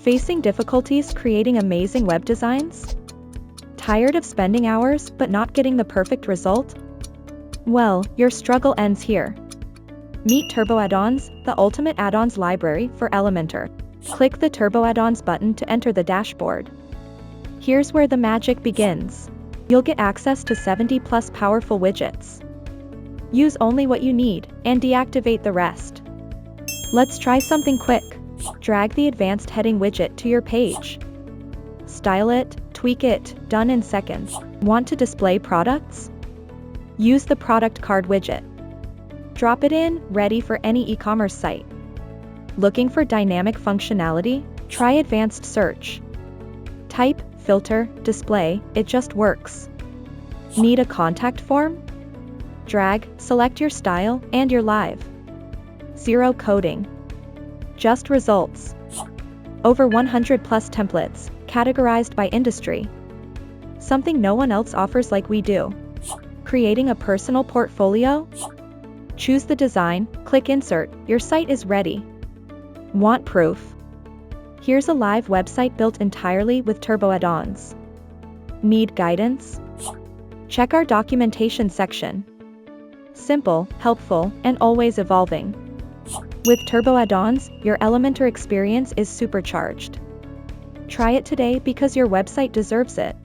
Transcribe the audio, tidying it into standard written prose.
Facing difficulties creating amazing web designs? Tired of spending hours but not getting the perfect result? Well, your struggle ends here. Meet Turbo Addons, the ultimate add-ons library for Elementor. Click the Turbo Addons button to enter the dashboard. Here's where the magic begins. You'll get access to 70+ powerful widgets. Use only what you need, and deactivate the rest. Let's try something quick. Drag the advanced heading widget to your page. Style it, tweak it, done in seconds. Want to display products? Use the product card widget. Drop it in, ready for any e-commerce site. Looking for dynamic functionality? Try advanced search. Type, filter, display, it just works. Need a contact form? Drag, select your style, and you're live. Zero coding. Just results. Over 100+ templates, categorized by industry. Something no one else offers like we do. Creating a personal portfolio? Choose the design, click insert, your site is ready. Want proof? Here's a live website built entirely with Turbo Addons. Need guidance? Check our documentation section. Simple, helpful, and always evolving. With Turbo Addons, your Elementor experience is supercharged. Try it today because your website deserves it.